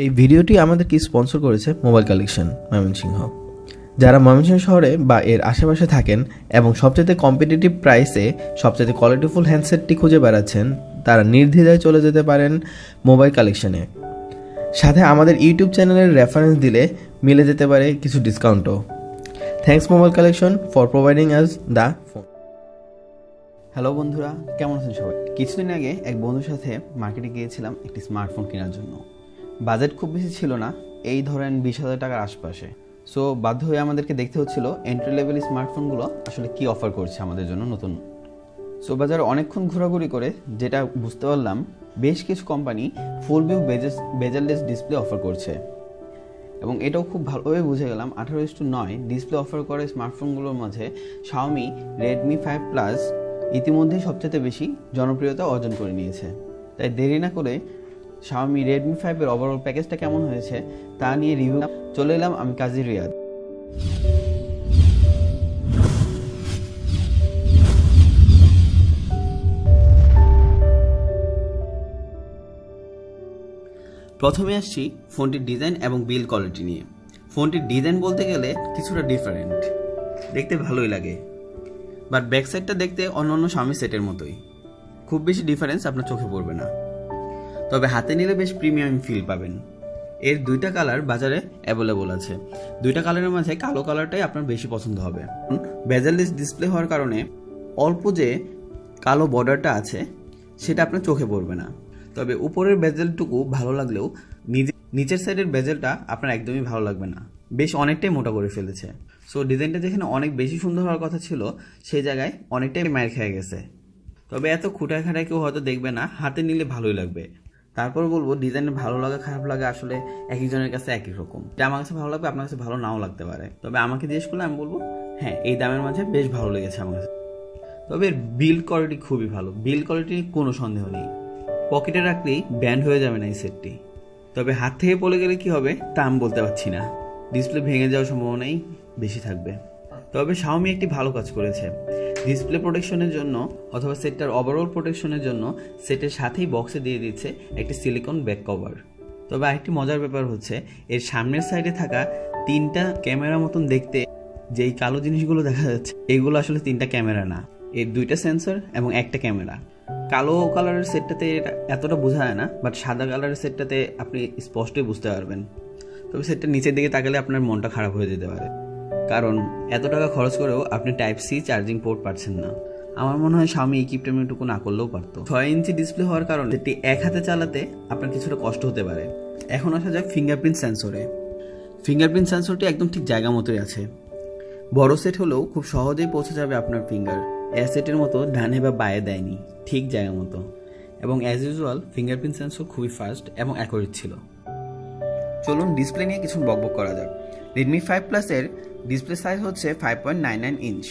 এই ভিডিওটি আমাদেরকে স্পন্সর করেছে মোবাইল কালেকশন ময়মনসিংহ। যারা ময়মনসিংহ শহরে বা এর আশেপাশে থাকেন এবং সবচেয়ে কম্পিটিটিভ প্রাইসে সবচেয়ে কোয়ালিটিফুল হ্যান্ডসেটটি খুঁজে বেড়াচ্ছেন, তারা নির্দ্বিধায় চলে যেতে পারেন মোবাইল কালেকশনে। সাথে আমাদের ইউটিউব চ্যানেলের রেফারেন্স দিলে মিলে যেতে পারে কিছু ডিসকাউন্টও। Thanks mobile collection for providing us the phone. Hello বন্ধুরা, কেমন আছেন সবাই? কিছুদিন আগে এক বন্ধুর সাথে মার্কেটে গিয়েছিলাম একটি স্মার্টফোন কেনার জন্য। বাজেট খুব বেশি ছিল না, এই ধরেন 20,000 টাকার আশপাশে। সো বাধ্য হয়ে আমাদেরকে দেখতে হচ্ছিল এন্ট্রি লেভেল স্মার্টফোনগুলো আসলে কি অফার করছে আমাদের জন্য নতুন। সো বাজারে অনেকক্ষণ ঘোরাঘুরি করে যেটা বুঝতে পারলাম, বেশ কিছু কোম্পানি ফুল ভিউ বেজেললেস ডিসপ্লে অফার করছে এবং এটাও খুব ভালোভাবে বুঝে গেলাম। 18:9 ডিসপ্লে অফার করে স্মার্টফোনগুলোর মাঝে Xiaomi Redmi 5 Plus ইতিমধ্যেই সবচেয়ে বেশি জনপ্রিয়তা অর্জন করে নিয়েছে। তাই দেরি না করে Xiaomi Redmi 5 এর ওভারঅল প্যাকেজটা কেমন হয়েছে তা নিয়ে রিভিউ চলে এলাম আমি কাজী রিয়াদ। প্রথমে আসছি ফোনটির ডিজাইন এবং বিল্ড কোয়ালিটি নিয়ে। ফোনটির ডিজাইন বলতে গেলে কিছুটা ডিফারেন্ট, দেখতে ভালোই লাগে, বাট ব্যাক সাইডটা দেখতে অন্যান্য Xiaomi সেটের মতোই, খুব বেশি ডিফারেন্স আপনার চোখে পড়বে না। তবে হাতে নিলে বেশ প্রিমিয়াম ফিল পাবেন। এর দুইটা কালার বাজারে অ্যাভেলেবল আছে। দুইটা কালারের মাঝে কালো কালারটাই আপনার বেশি পছন্দ হবে। বেজেললেস ডিসপ্লে হওয়ার কারণে অল্প যে কালো বর্ডারটা আছে সেটা আপনার চোখে পড়বে না। তবে উপরের বেজেলটুকু ভালো লাগলেও নিচের সাইডের বেজেলটা আপনার একদমই ভালো লাগবে না, বেশ অনেকটাই মোটা করে ফেলেছে। সো ডিজাইনটা যেখানে অনেক বেশি সুন্দর হওয়ার কথা ছিল, সেই জায়গায় অনেকটাই মার খেয়ে গেছে। তবে এত খুঁটায় খাটায় কেউ হয়তো দেখবে না, হাতে নিলে ভালোই লাগবে। তারপর বলবো, ডিজাইনের ভালো লাগা খারাপ লাগা আসলে এক একজনের কাছে একই রকম। এটা আমার কাছে ভালো লাগবে, আপনার কাছে ভালো নাও লাগতে পারে। তবে আমাকে জিজ্ঞেস করলে আমি বলবো হ্যাঁ, এই দামের মাঝে বেশ ভালো লেগেছে আমার কাছে। তবে এর বিল্ড কোয়ালিটি খুবই ভালো, বিল্ড কোয়ালিটি কোনো সন্দেহ নেই। পকেটে রাখলেই ব্যান্ড হয়ে যাবে না এই সেটটি। তবে হাত থেকে পড়ে গেলে কি হবে তা আমি বলতে পারছি না, ডিসপ্লে ভেঙে যাওয়ার সম্ভাবনাই বেশি থাকবে। তবে Xiaomi একটি ভালো কাজ করেছে, ডিসপ্লে প্রোটেকশনের জন্য অথবা সেটটার ওভারঅল প্রোটেকশনের জন্য সেটের সাথেই বক্সে দিয়ে দিচ্ছে একটি সিলিকন ব্যাক কভার। তবে আরেকটি মজার ব্যাপার হচ্ছে, এর সামনের সাইডে থাকা 3টা ক্যামেরা মতন দেখতে যেই কালো জিনিসগুলো দেখা যাচ্ছে, এগুলো আসলে 3টা ক্যামেরা না, এর 2টা সেন্সর এবং একটা ক্যামেরা। কালো কালারের সেটটাতে এতটা বোঝা যায় না, বাট সাদা কালারের সেটটাতে আপনি স্পষ্টই বুঝতে পারবেন। তবে সেটটা নিচের দিকে তাকালে আপনার মনটা খারাপ হয়ে যেতে পারে, কারণ এত টাকা খরচ করেও আপনি টাইপ সি চার্জিং পোর্ট পাচ্ছেন না। আমার মনে হয় Xiaomi এই কিপটামিটুকু না করলেও পারতো। 6 ইঞ্চি ডিসপ্লে হওয়ার কারণে এটি এক হাতে চালাতে আপনার কিছুটা কষ্ট হতে পারে। এখন আসা যাক ফিঙ্গারপ্রিন্ট সেন্সরে। ফিঙ্গারপ্রিন্ট সেন্সরটি একদম ঠিক জায়গা মতোই আছে। বড় সেট হলেও খুব সহজেই পৌঁছে যাবে আপনার ফিঙ্গার। সেটের মতো ডানে বা বায়ে দেয়নি, ঠিক জায়গা মতো। এবং অ্যাজ ইউজুয়াল ফিঙ্গারপ্রিন্ট সেন্সর খুবই ফাস্ট এবং অ্যাকুরেট ছিল। চলুন ডিসপ্লে নিয়ে কিছু বকবক করা যাক। Redmi 5 Plus এর ডিসপ্লে সাইজ হচ্ছে 5.99 inch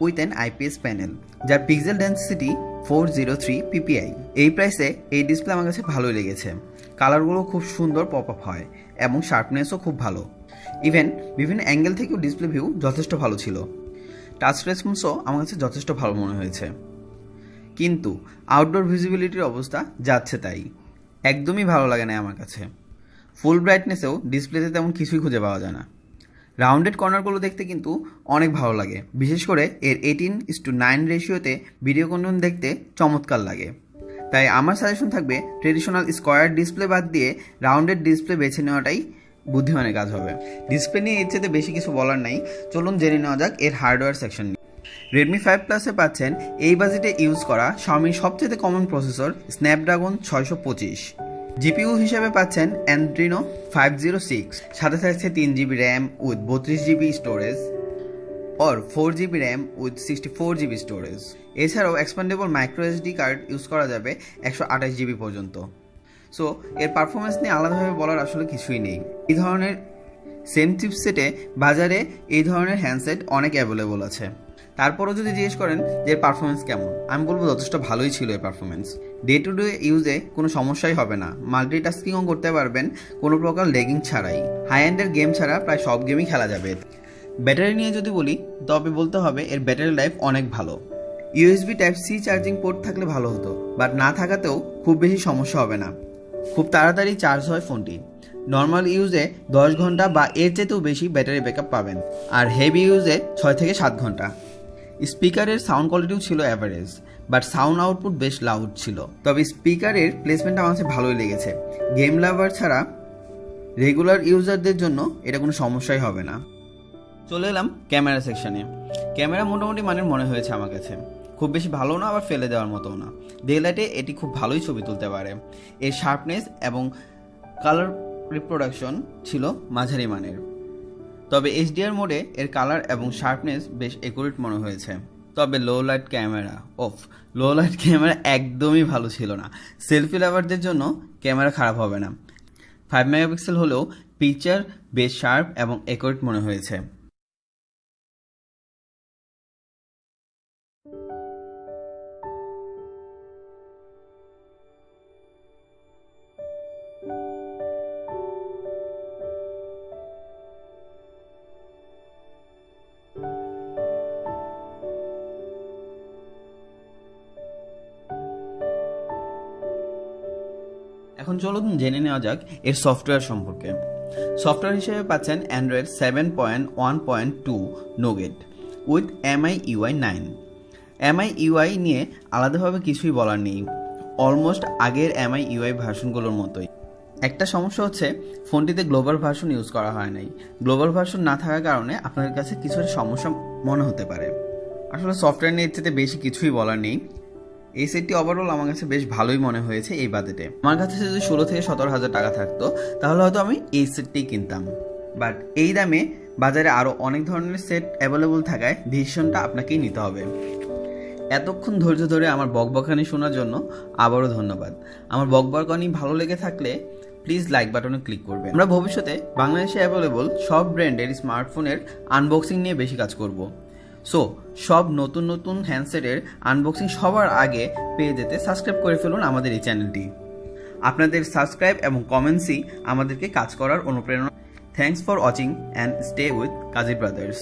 with an IPS panel, যার পিক্সেল ডেন্সিটি 403 ppi। এই প্রাইসে এই ডিসপ্লে আমার কাছে ভালোই লেগেছে। কালারগুলো খুব সুন্দর পপ আপ হয় এবং শার্পনেসও খুব ভালো। ইভেন বিভিন্ন অ্যাঙ্গেল থেকেও ডিসপ্লে ভিউ যথেষ্ট ভালো ছিল। টাচ রেসপন্সও আমার কাছে যথেষ্ট ভালো মনে হয়েছে। কিন্তু আউটডোর ভিজিবিলিটির অবস্থা যাচ্ছে তাই, একদমই ভালো লাগে না আমার কাছে। ফুল ব্রাইটনেসেও ডিসপ্লেতে তেমন কিছুই খুঁজে পাওয়া যায় না। রাউন্ডেড কর্নারগুলো দেখতে কিন্তু অনেক ভালো লাগে, বিশেষ করে এর 18:9 রেশিওতে ভিডিও কন্টেন্ট দেখতে চমৎকার লাগে। তাই আমার সাজেশন থাকবে, ট্রেডিশনাল স্কোয়ার ডিসপ্লে বাদ দিয়ে রাউন্ডেড ডিসপ্লে বেছে নেওয়াটাই বুদ্ধিমানের কাজ হবে। ডিসপ্লে নিয়ে এর চেয়ে বেশি কিছু বলার নাই, চলুন জেনে নেওয়া যাক এর হার্ডওয়্যার সেকশন নিয়ে। Redmi 5 Plus-এ পাচ্ছেন এই বাজেটে ইউজ করা Xiaomi সবচেয়ে কমন প্রসেসর স্ন্যাপড্রাগন 625। জিপিইউ হিসেবে পাচ্ছেন Adreno 506, সাথে থাকছে 3GB RAM with 32GB storage और 4GB RAM with 64GB storage. এছাড়াও expandable micro SD card use করা যাবে 128GB পর্যন্ত। সো এর পারফরমেন্স নিয়ে আলাদাভাবে বলার আসলে কিছুই নেই। এই ধরনের সেম চিপসেটে বাজারে এই ধরনের হ্যান্ডসেট অনেক অ্যাভেলেবল আছে। তারপরও যদি জিজ্ঞেস করেন যে এর পারফরমেন্স কেমন, আমি বলবো যথেষ্ট ভালোই ছিল এর পারফরমেন্স। ডে টু ডে ইউজে কোনো সমস্যাই হবে না, মাল্টিটাস্কিংও করতে পারবেন কোনো প্রকার লেগিং ছাড়াই। হাই এন্ডের গেম ছাড়া প্রায় সব গেমই খেলা যাবে। ব্যাটারি নিয়ে যদি বলি, তবে বলতে হবে এর ব্যাটারি লাইফ অনেক ভালো। USB Type-C চার্জিং পোর্ট থাকলে ভালো হতো, বাট না থাকাতেও খুব বেশি সমস্যা হবে না, খুব তাড়াতাড়ি চার্জ হয় ফোনটি। নর্মাল ইউজে 10 ঘন্টা বা এর চেয়েও বেশি ব্যাটারি ব্যাকআপ পাবেন, আর হেভি ইউজে 6 থেকে 7 ঘন্টা। স্পিকারের সাউন্ড কোয়ালিটিও ছিল অ্যাভারেজ, বাট সাউন্ড আউটপুট বেশ লাউড ছিল। তবে স্পিকারের প্লেসমেন্টটা আমার কাছে ভালোই লেগেছে। গেম লাভার ছাড়া রেগুলার ইউজারদের জন্য এটা কোনো সমস্যাই হবে না। চলে এলাম ক্যামেরা সেকশনে। ক্যামেরা মোটামুটি মানের মনে হয়েছে আমার কাছে, খুব বেশি ভালো না আবার ফেলে দেওয়ার মতো না। ডে লাইটে এটি খুব ভালোই ছবি তুলতে পারে। এর শার্পনেস এবং কালার রিপ্রোডাকশন ছিল মাঝারি মানের। তবে এইচডিআর মোডে এর কালার এবং শার্পনেস বেশ একুরেট মনে হয়েছে। তবে লো লাইট ক্যামেরা একদমই ভালো ছিল না। সেলফি লাভারদের জন্য ক্যামেরা খারাপ হবে না। 5 মেগাপিক্সেল হলেও পিকচার বেশ শার্প এবং একুরেট মনে হয়েছে। এখন চলুন জেনে নেওয়া যাক এর সফটওয়্যার সম্পর্কে। সফটওয়্যার হিসেবে পাচ্ছেন অ্যান্ড্রয়েড 7.1.2 নোগেট উইথ MIUI 9। MIUI নিয়ে আলাদাভাবে কিছুই বলার নেই, অলমোস্ট আগের MIUI ভার্সনগুলোর মতোই। একটা সমস্যা হচ্ছে ফোনটিতে গ্লোবাল ভার্সন ইউজ করা হয় নাই। গ্লোবাল ভার্সন না থাকার কারণে আপনাদের কাছে কিছুটা সমস্যা মনে হতে পারে। আসলে সফটওয়্যার নিয়ে এর চেয়ে বেশি কিছুই বলার নেই। এই সেটটি ওভারঅল আমার কাছে বেশ ভালোই মনে হয়েছে এই বাজেটে। আমার কাছে যদি 16 থেকে 17 হাজার টাকা থাকতো তাহলে হয়তো আমি এই সেটটিই কিনতাম। বাট এই দামে বাজারে আরও অনেক ধরনের সেট অ্যাভেলেবল থাকায় ডিসিশনটা আপনাকেই নিতে হবে। এতক্ষণ ধৈর্য ধরে আমার বকবকানি শোনার জন্য আবারও ধন্যবাদ। আমার বকবকানি ভালো লেগে থাকলে প্লিজ লাইক বাটনে ক্লিক করবেন। আমরা ভবিষ্যতে বাংলাদেশে অ্যাভেলেবল সব ব্র্যান্ডের স্মার্টফোনের আনবক্সিং নিয়ে বেশি কাজ করব। সো সব নতুন নতুন হ্যান্ডসেটের আনবক্সিং সবার আগে পেয়ে যেতে সাবস্ক্রাইব করে ফেলুন আমাদের এই চ্যানেলটি। আপনাদের সাবস্ক্রাইব এবং কমেন্টসই আমাদেরকে কাজ করার অনুপ্রেরণা। Thanks for watching and stay with Kazi brothers.